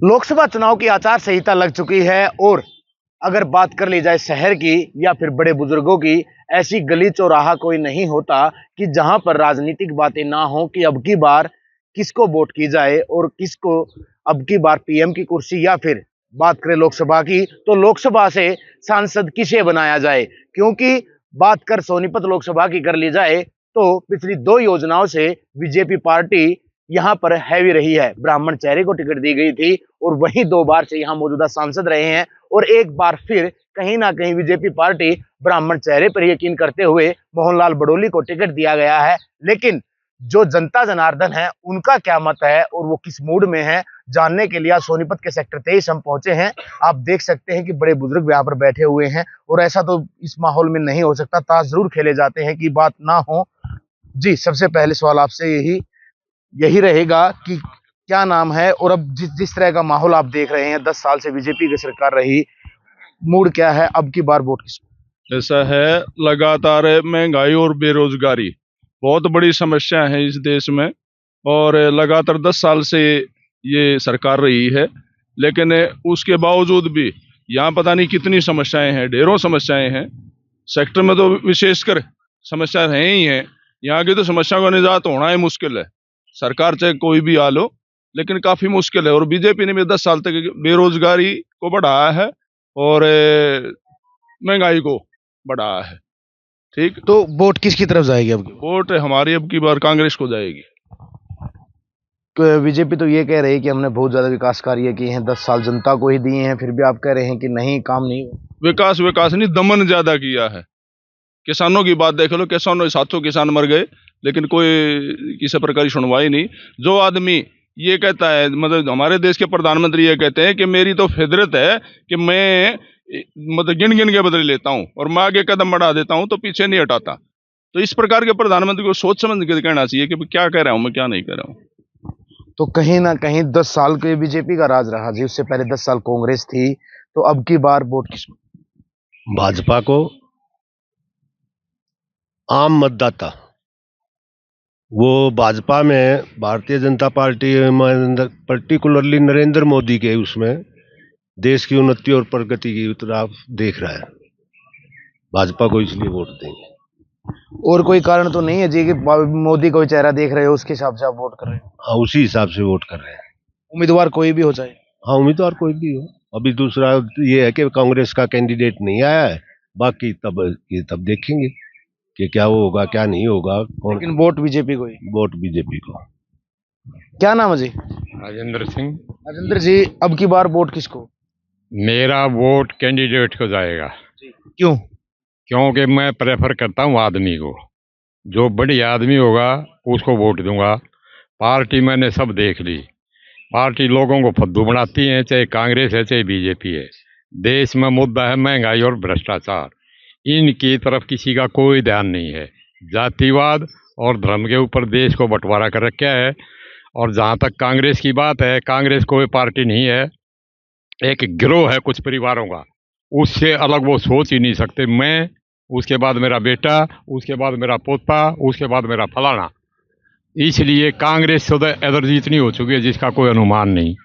लोकसभा चुनाव की आचार संहिता लग चुकी है और अगर बात कर ली जाए शहर की या फिर बड़े बुजुर्गों की, ऐसी गली चौराहा कोई नहीं होता कि जहां पर राजनीतिक बातें ना हो कि अब की बार किसको वोट की जाए और किसको अब की बार पीएम की कुर्सी, या फिर बात करें लोकसभा की तो लोकसभा से सांसद किसे बनाया जाए। क्योंकि बात कर सोनीपत लोकसभा की कर ली जाए तो पिछली 2 योजनाओं से बीजेपी पार्टी यहां पर हैवी रही है। ब्राह्मण चेहरे को टिकट दी गई थी और वहीं 2 बार से यहां मौजूदा सांसद रहे हैं और एक बार फिर कहीं ना कहीं बीजेपी पार्टी ब्राह्मण चेहरे पर यकीन करते हुए मोहनलाल बड़ोली को टिकट दिया गया है। लेकिन जो जनता जनार्दन है उनका क्या मत है और वो किस मूड में है, जानने के लिए आज सोनीपत के सेक्टर 23 हम पहुंचे हैं। आप देख सकते हैं कि बड़े बुजुर्ग यहाँ पर बैठे हुए हैं और ऐसा तो इस माहौल में नहीं हो सकता, ताश जरूर खेले जाते हैं कि बात ना हो। जी, सबसे पहले सवाल आपसे यही रहेगा कि क्या नाम है और अब जिस तरह का माहौल आप देख रहे हैं, 10 साल से बीजेपी की सरकार रही, मूड क्या है, अब की बार वोट किसको? ऐसा है, लगातार महंगाई और बेरोजगारी बहुत बड़ी समस्या है इस देश में और लगातार 10 साल से ये सरकार रही है। लेकिन उसके बावजूद भी यहाँ पता नहीं कितनी समस्याएं हैं, ढेरों समस्याएं हैं। सेक्टर में तो विशेषकर समस्या है ही है। यहाँ की तो समस्या का निजात होना ही मुश्किल है, सरकार चाहे कोई भी आ लो, लेकिन काफी मुश्किल है। और बीजेपी ने भी 10 साल तक बेरोजगारी को बढ़ाया है और महंगाई को बढ़ाया है। ठीक, तो वोट किसकी तरफ जाएगी अब की? वोट हमारी अब की बार कांग्रेस को जाएगी। बीजेपी तो ये कह रही है कि हमने बहुत ज्यादा विकास कार्य किए हैं, 10 साल जनता को ही दिए हैं, फिर भी आप कह रहे हैं कि नहीं, काम नहीं हुआ। विकास नहीं, दमन ज्यादा किया है। किसानों की बात देख लो, किसानों 700 किसान मर गए लेकिन कोई किसी प्रकार की सुनवाई नहीं। जो आदमी ये कहता है, मतलब हमारे देश के प्रधानमंत्री ये कहते हैं कि मेरी तो फितरत है कि मैं मतलब गिन गिन के बदले लेता हूँ और मैं आगे कदम बढ़ा देता हूँ तो पीछे नहीं हटाता। तो इस प्रकार के प्रधानमंत्री को सोच समझ के कहना चाहिए कि क्या कह रहा हूँ मैं, क्या नहीं कह रहा हूँ। तो कहीं ना कहीं 10 साल के बीजेपी का राज रहा जी, उससे पहले 10 साल कांग्रेस थी, तो अब की बार वोट किसको? भाजपा को। आम मतदाता वो भाजपा में, भारतीय जनता पार्टी में, पर्टिकुलरली नरेंद्र मोदी के उसमें देश की उन्नति और प्रगति की तरफ देख रहा है। भाजपा को इसलिए वोट देंगे। और कोई कारण तो नहीं है जी कि मोदी कोई चेहरा देख रहे हो उसके हिसाब से आप वोट कर रहे हो? हाँ, उसी हिसाब से वोट कर रहे हैं। उम्मीदवार कोई भी हो जाए? हाँ, उम्मीदवार कोई भी हो। अभी दूसरा ये है कि कांग्रेस का कैंडिडेट नहीं आया है, बाकी तब देखेंगे कि क्या होगा क्या नहीं होगा। लेकिन वोट बीजेपी को ही? वोट बीजेपी को। क्या नाम है जी? राजेंद्र सिंह। राजेंद्र जी, अब की बार वोट किसको? मेरा वोट कैंडिडेट को जाएगा। क्यों? क्योंकि मैं प्रेफर करता हूँ आदमी को, जो बढ़िया आदमी होगा उसको वोट दूंगा। पार्टी मैंने सब देख ली, पार्टी लोगों को फद्दू बनाती है, चाहे कांग्रेस है चाहे बीजेपी है। देश में मुद्दा है महंगाई और भ्रष्टाचार, इनकी तरफ किसी का कोई ध्यान नहीं है। जातिवाद और धर्म के ऊपर देश को बंटवारा कर रखा है। और जहाँ तक कांग्रेस की बात है, कांग्रेस कोई पार्टी नहीं है, एक गिरोह है कुछ परिवारों का, उससे अलग वो सोच ही नहीं सकते। मैं, उसके बाद मेरा बेटा, उसके बाद मेरा पोता, उसके बाद मेरा फलाना। इसलिए कांग्रेस से एलर्जी इतनी हो चुकी है जिसका कोई अनुमान नहीं।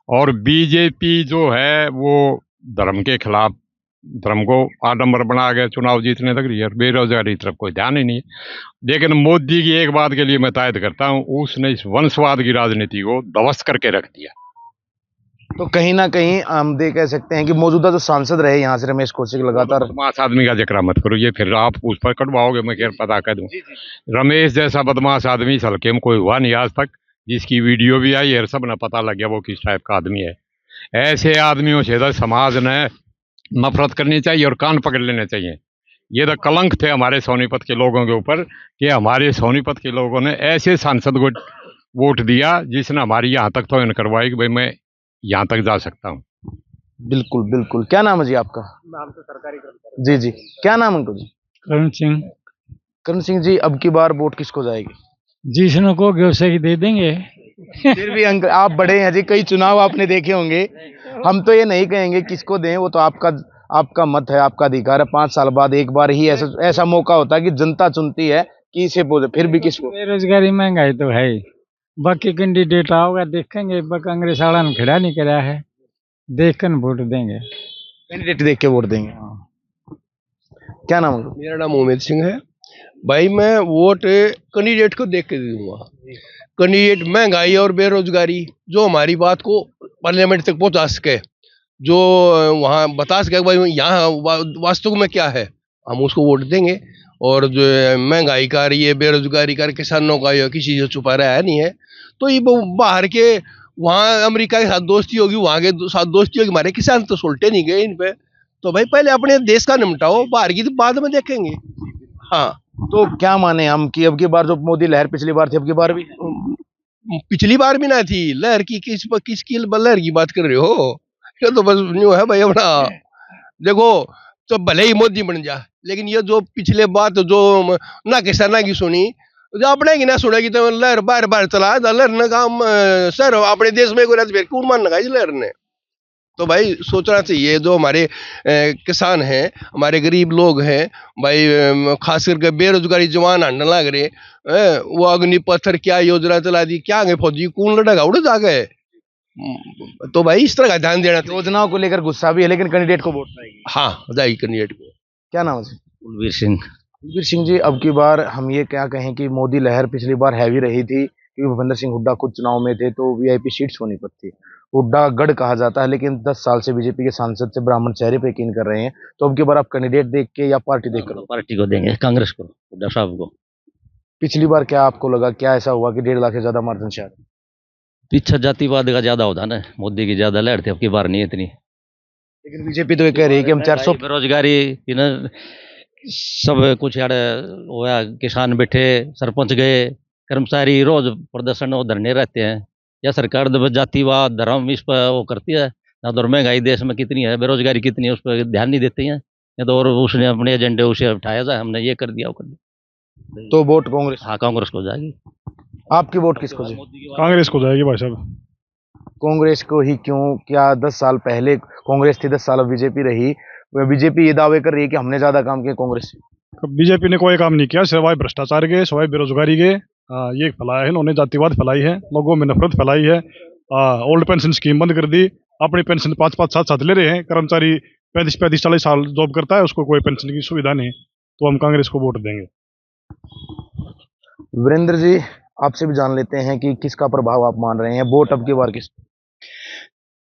और बीजेपी जो है वो धर्म के खिलाफ, धर्म को आडंबर बना के चुनाव जीतने तक रही है, बेरोजगारी तरफ कोई ध्यान ही नहीं है। लेकिन मोदी की एक बात के लिए मैं तायद करता हूँ, उसने इस वंशवाद की राजनीति को ध्वस्त करके रख दिया। तो कहीं ना कहीं हम कह सकते हैं कि मौजूदा जो सांसद रहे यहाँ से, रमेश कौशिक, लगातार बदमाश आदमी का जिक्र मत करो, ये फिर आप उस पर कटवाओगे, मैं क्या पता कर दूं। रमेश जैसा बदमाश आदमी इस हल्के में कोई हुआ नहीं आज तक, जिसकी वीडियो भी आई है, सब ने पता लग गया वो किस टाइप का आदमी है। ऐसे आदमियों से तो समाज ने नफरत करनी चाहिए और कान पकड़ लेने चाहिए। ये तो कलंक थे हमारे सोनीपत के लोगों के ऊपर कि हमारे सोनीपत के लोगों ने ऐसे सांसद को वोट दिया जिसने हमारी यहाँ तक तो करवाई कि भाई मैं यहाँ तक जा सकता हूँ। बिल्कुल बिल्कुल। क्या नाम है जी आपका? नाम तो सरकारी जी जी, क्या नाम है अंकल जी? करण सिंह। करण सिंह जी, अब की बार वोट किसको जाएगी? जिसने को उसे दे देंगे। फिर भी अंकल आप बड़े हैं जी, कई चुनाव आपने देखे होंगे, हम तो ये नहीं कहेंगे किसको दें, वो तो आपका मत है, आपका अधिकार है। 5 साल बाद एक बार ही ऐसा मौका होता है कि जनता चुनती है कि इसे बोले, फिर भी किसको? बेरोजगारी महंगाई तो है ही। बाकी कैंडिडेट आओगे देखेंगे, कांग्रेस वाला ने खड़ा नहीं करा है, देख कर वोट देंगे। कैंडिडेट देख के वोट देंगे। क्या नाम है? मेरा नाम उमेद सिंह है भाई। मैं वोट कैंडिडेट को देख के दूंगा। कैंडिडेट महंगाई और बेरोजगारी जो हमारी बात को पार्लियामेंट तक पहुंचा सके, जो वहाँ बता सके भाई यहाँ वास्तव में क्या है, हम उसको वोट देंगे। और जो महंगाई का रही है, बेरोजगारी का, किसानों का या किसी से छुपा रहा है नहीं है, तो ये बाहर के वहाँ अमेरिका के साथ दोस्ती होगी, वहाँ के साथ दोस्ती होगी, हमारे किसान तो सुलटे नहीं गए इन पे। तो भाई पहले अपने देश का निपटाओ, बाहर की तो बाद में देखेंगे। हाँ, तो क्या माने हम कि अब की बार जो मोदी लहर पिछली बार थी, अब की बार भी? पिछली बार भी ना थी लहर की, किसकी लहर की बात कर रहे हो? ये तो बस न्यू है भाई अपना। देखो, तो भले ही मोदी बन जा, लेकिन ये जो पिछले बात जो ना किसाना की सुनी, जो अपने की ना सुनेगी तो लहर बार बार चला लहर ने काम सर अपने देश में कोई फिर कौन मान लगा लहर ने। तो भाई सोचना चाहिए, जो हमारे किसान हैं, हमारे गरीब लोग हैं भाई, खास करके बेरोजगारी जवान हंडन लग रहे, वो अग्निपथ क्या योजना चला दी, क्या गए फौजी कौन लड़ेगा उड़ जा गए। तो भाई इस तरह का ध्यान देना चाहिए। योजनाओं को लेकर गुस्सा भी है, लेकिन कैंडिडेट को वोट पाएगी। हाँ, जाएगी कैंडिडेट को। क्या नाम है जी? कुलवीर सिंह। कुलवीर सिंह जी, अब की बार हम ये क्या कहें कि मोदी लहर पिछली बार हैवी रही थी, क्योंकि भूपेंद्र सिंह हुड्डा खुद चुनाव में थे, तो वीआईपी सीट सोनीपत थी। हुड्डा गढ़ कहा जाता है, लेकिन 10 साल से बीजेपी के सांसद से ब्राह्मण चेहरे पे यकीन कर रहे हैं। तो अब की बार आप कैंडिडेट देख के या पार्टी देख कर? पार्टी को देंगे, कांग्रेस को, हुड्डा साहब को। पिछली बार क्या आपको लगा, क्या ऐसा हुआ कि 1.5 लाख से ज्यादा मार्जिन से? पीछे जातिवाद का ज्यादा होता ना, मोदी की ज्यादा लहर थी, अब की बार नहीं है इतनी। लेकिन बीजेपी तो ये कह रही है कि हम 400 बेरोजगारी सब कुछ यार हुआ, किसान बैठे, सरपंच गए, कर्मचारी रोज प्रदर्शन और धरने रहते हैं। या सरकार जातिवाद धर्म इस पर वो करती है ना, तो महंगाई देश में कितनी है, बेरोजगारी कितनी है, उस पर ध्यान नहीं देते हैं। या तो और उसने अपने एजेंडे उसे उठाया जाए, हमने ये कर दिया वो कर दिया। तो वोट कांग्रेस? हाँ, कांग्रेस को जाएगी। आपकी वोट किसको जी? कांग्रेस को जाएगी भाई साहब। कांग्रेस को ही क्यों? क्या 10 साल पहले कांग्रेस थी, 10 साल अब बीजेपी रही, बीजेपी ये दावे कर रही है कि हमने ज्यादा काम किया कांग्रेस से। बीजेपी ने कोई काम नहीं किया, सिवाय भ्रष्टाचार के, सिवाय बेरोजगारी के। ये फैलाया है इन्होंने, जातिवाद फैलाई है, लोगों में नफरत फैलाई है। ओल्ड पेंशन स्कीम बंद कर दी, अपनी पेंशन 5-5 7-7 ले रहे हैं। कर्मचारी 35-40 साल जॉब करता है, उसको कोई पेंशन की सुविधा नहीं। तो हम कांग्रेस को वोट देंगे। वीरेंद्र जी, आपसे भी जान लेते हैं कि किसका प्रभाव आप मान रहे हैं, वोट अब की बार किस?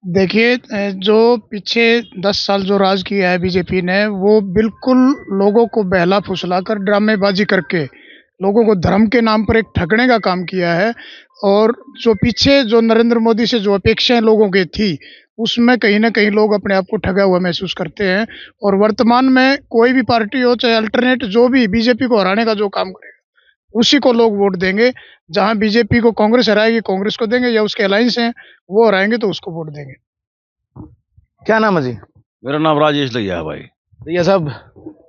देखिए, जो पीछे 10 साल जो राज किया है बीजेपी ने, वो बिल्कुल लोगों को बहला फुसलाकर ड्रामेबाजी करके लोगों को धर्म के नाम पर एक ठगने का काम किया है। और जो पीछे जो नरेंद्र मोदी से जो अपेक्षाएं लोगों की थी, उसमें कहीं ना कहीं लोग अपने आप को ठगा हुआ महसूस करते हैं। और वर्तमान में कोई भी पार्टी हो, चाहे अल्टरनेट जो भी बीजेपी को हराने का जो काम करेगा, उसी को लोग वोट देंगे। जहां बीजेपी को कांग्रेस हराएगी, कांग्रेस को देंगे, या उसके अलायंस हैं वो हराएंगे तो उसको वोट देंगे। क्या नाम है जी? मेरा नाम राजेश दैया है भाई। दैया साहब,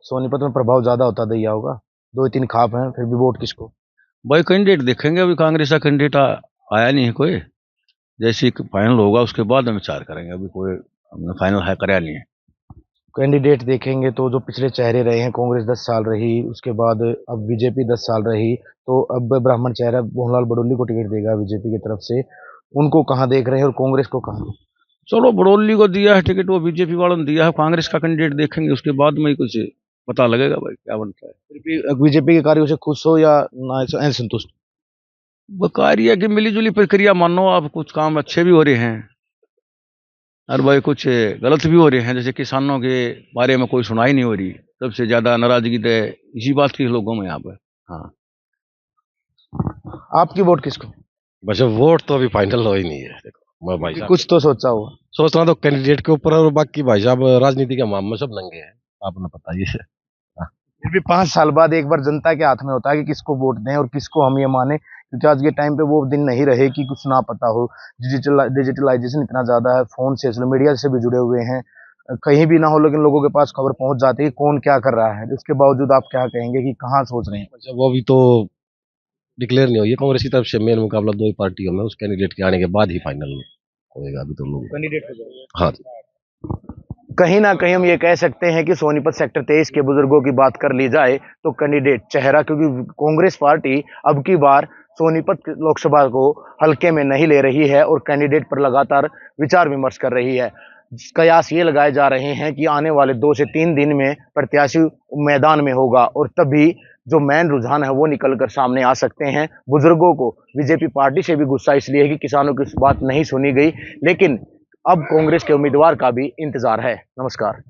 सोनीपत में प्रभाव ज्यादा होता दैया होगा, 2-3 खाप हैं, फिर भी वोट किसको? भाई कैंडिडेट देखेंगे, अभी कांग्रेस का कैंडिडेट आया नहीं है कोई। जैसे फाइनल होगा उसके बाद हम विचार करेंगे, अभी कोई हमने फाइनल है कराया नहीं है। कैंडिडेट देखेंगे तो जो पिछले चेहरे रहे हैं, कांग्रेस 10 साल रही, उसके बाद अब बीजेपी 10 साल रही, तो अब ब्राह्मण चेहरा मोहनलाल बडोली को टिकट देगा बीजेपी की तरफ से। उनको कहाँ देख रहे हैं और कांग्रेस को कहाँ? चलो, बड़ोली को दिया है टिकट, वो बीजेपी वालों ने दिया है। कांग्रेस का कैंडिडेट देखेंगे, उसके बाद में ही कुछ पता लगेगा भाई क्या बनता है। फिर भी बीजेपी के कार्यों से खुश हो या ना संतुष्ट? कार्य की मिलीजुली प्रक्रिया मानो, आप कुछ काम अच्छे भी हो रहे हैं और भाई कुछ गलत भी हो रहे हैं। जैसे किसानों के बारे में कोई सुनाई नहीं हो रही, सबसे ज्यादा नाराजगी तो इसी बात की लोगों में यहाँ पर। हाँ, आपकी वोट किसको? बस वोट तो अभी फाइनल हो ही नहीं है। देखो मैं भाई साहब कुछ तो सोचा हुआ? सोचना तो कैंडिडेट के ऊपर, और बाकी भाई साहब राजनीति के मामले में सब नंगे हैं, आपने पता ही है। फिर भी 5 साल बाद एक बार जनता के हाथ में होता है कि किसको वोट दें और किसको हम ये माने, क्योंकि आज के टाइम पे वो दिन नहीं रहे कि कुछ ना पता हो। डिजिटलाइजेशन इतना ज्यादा है, फोन से, सोशल मीडिया से भी जुड़े हुए हैं, कहीं भी ना हो लेकिन लोगों के पास खबर पहुंच जाती है कौन क्या कर रहा है। उसके बावजूद आप क्या कहेंगे कि कहाँ सोच रहे हैं? अच्छा, वो अभी तो डिक्लेयर नहीं हुई है। कांग्रेस की तरफ से मेन मुकाबला 2 ही पार्टियों में, उस कैंडिडेट के आने के बाद ही फाइनल होएगा। अभी तो लोग कैंडिडेट हो जाएगा। हाँ, कहीं ना कहीं हम ये कह सकते हैं कि सोनीपत सेक्टर 23 के बुजुर्गों की बात कर ली जाए तो कैंडिडेट चेहरा, क्योंकि कांग्रेस पार्टी अब की बार सोनीपत लोकसभा को हल्के में नहीं ले रही है और कैंडिडेट पर लगातार विचार विमर्श कर रही है। कयास ये लगाए जा रहे हैं कि आने वाले 2 से 3 दिन में प्रत्याशी मैदान में होगा और तभी जो मेन रुझान है वो निकलकर सामने आ सकते हैं। बुजुर्गों को बीजेपी पार्टी से भी गुस्सा इसलिए है कि किसानों की बात नहीं सुनी गई, लेकिन अब कांग्रेस के उम्मीदवार का भी इंतजार है। नमस्कार।